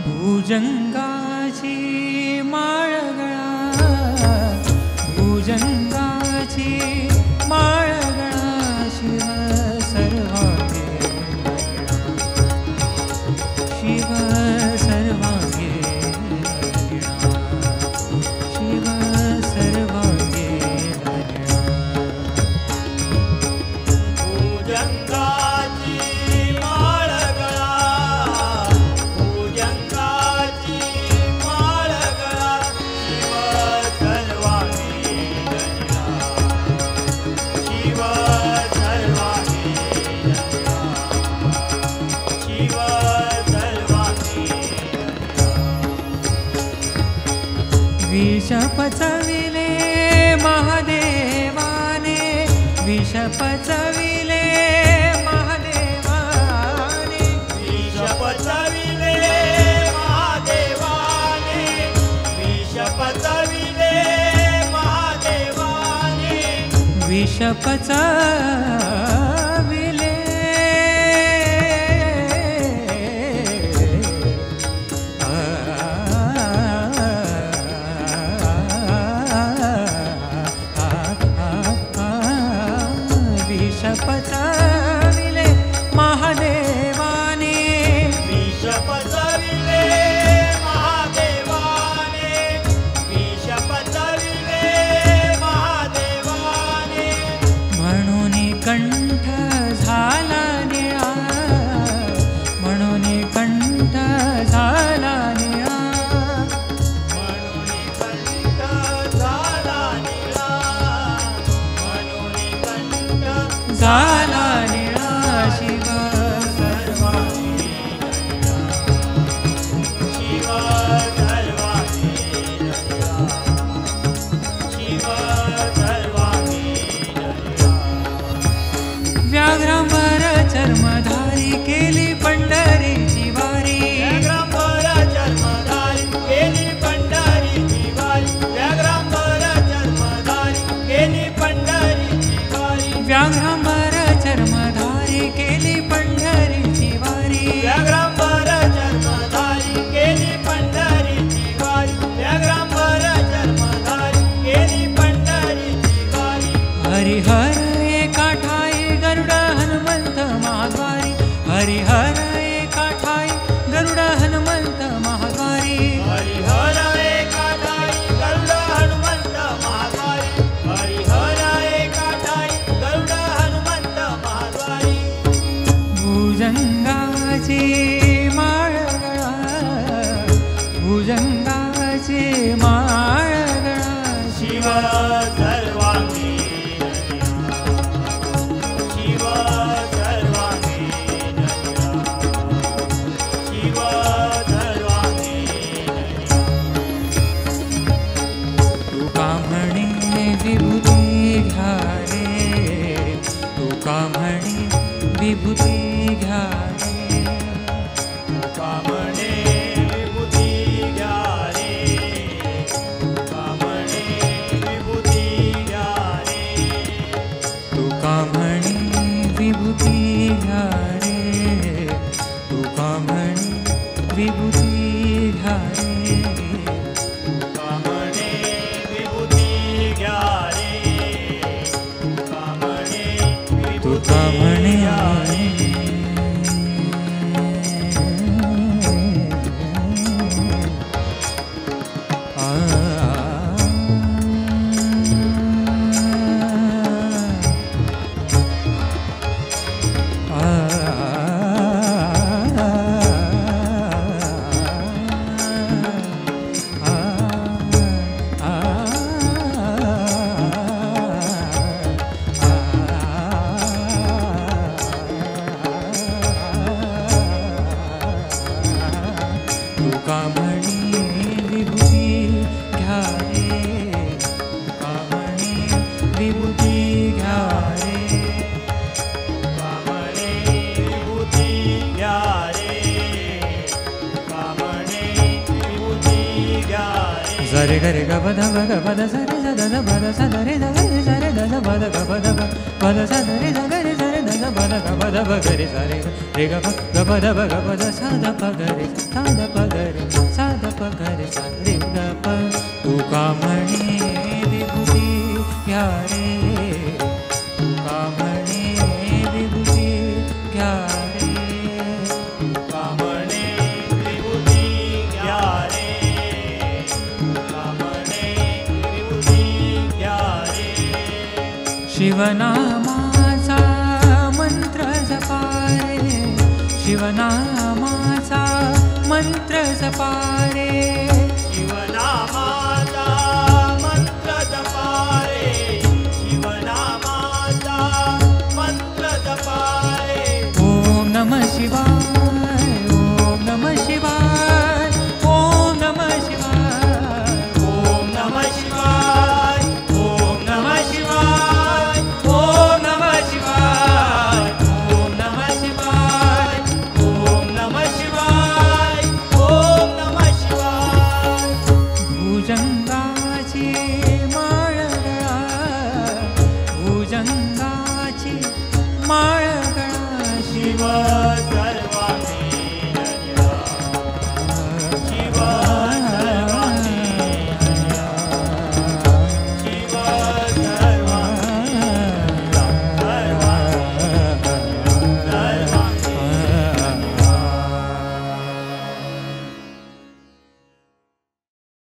भुजंगाची माळ गळा, भुजंगाची माळ गळा, शिव सर्वांगे शिव सर्वांगे शिव सर्वांगे भुजंगाची माळ गळा, भुजंगाची माळ गळा, शिव सर्वांगे शिव सर्वांगे शिव सर्वांगे विष पचविले महादेवाने, विष पचविले महादेवाने, विष पचविले महादेवाने, विष पचविले महादेवाने, विष पचविले विष पचविले महादेवाने, विष पचविले महादेवाने, विष पचविले महादेवाने, म्हणून कंठ झाला निळा, म्हणून कंठ झाला निळा, म्हणून कंठ झाला निळा, म्हणून कंठ झाला निळा, शिव सर्वांगे शिव सर्वांगे शिव सर्वांगे व्याघ्रांबर चर्मधारी केली पंढरीची वारी, व्याघ्रांबर चर्मधारी केली पंढरीची वारी, व्याघ्रांबर चर्मधारी केली पंढरीची वारी, व्याघ्रांबर चर्मधारी केली पंढरीची वारी, व्याघ्रांबर चर्मधारी केली पंढरीची वारी, व्याघ्रांबर चर्मधारी केली पंढरीची वारी, हरिहर एका ठाई गरुड हनुमंत महाद्वारी, हरिहर एका ठाई गरुड हनुमंत महाद्वारी, हरिहर एका ठाई गरुड हनुमंत महाद्वारी, हरिहर एका ठाई गरुड हनुमंत महाद्वारी, भुजंगाची माळ गळा, भुजंगाची माळ गळा, शिव सर्वांगे शिव सर्वांगे शिव सर्वांगे तुका म्हणे विभूती घ्या रे, तुका म्हणे विभूती घ्या रे, तुका म्हणे विभूती घ्या रे, तुका म्हणे विभूती घ्या रे, तुका म्हणे विभूती घ्या रे, तुका म्हणे विभूती घ्या रे, तुका म्हणे विभूती घ्या रे, तुका म्हणे तुका विभूती म्हणे घ्या रे. ग रे ग प ध प ग प ध स रे स ध ध प ध स ध रे ध ग रे स रे ध ध प ध ग प ध प ध स ध रे ध ग रे स रे ध ध प ध ग प ध प ग रे स रे ग प ग प ध प ग प ध स ध प ग रे स ध प ग रे स ध प ग रे स रे ग प तुका म्हणे विभूती घ्या रे तुका म्हणे विभूती घ्या रे तुका म्हणे विभूती घ्या रे तुका म्हणे विभूती घ्या रे शिवनामाचा मंत्र जपा रे शिवनामाचा मंत्र जपा रे शिवनामाचा मंत्र जपा रे शिवनामाचा मंत्र जपा रे ओम नमः शिवाय